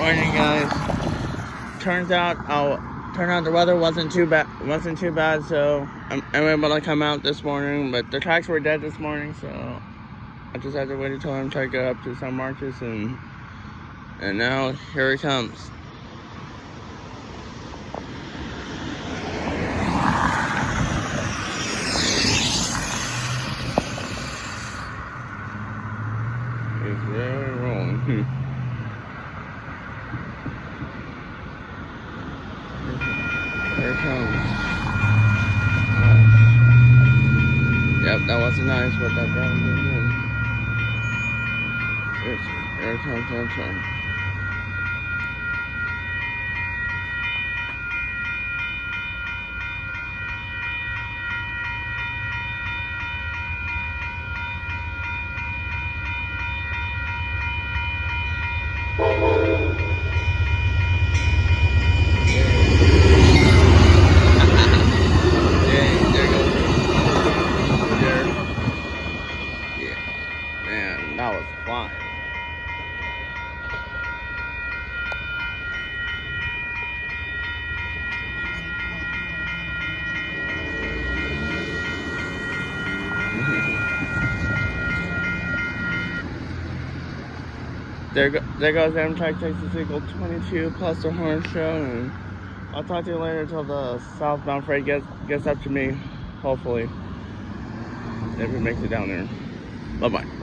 Morning, guys. Turns out the weather wasn't too bad. So I'm able to come out this morning. But the tracks were dead this morning, so I just had to wait until I'm trying to get up to San Marcos, and now here it comes. It's really rolling. Here it comes. Yep, that wasn't nice what that driver did. Here it comes that train. Man, that was flying. There goes Amtrak Texas equal 22 plus the horn show, and I'll talk to you later until the southbound freight gets up to me, hopefully, if it makes it down there. Bye-bye.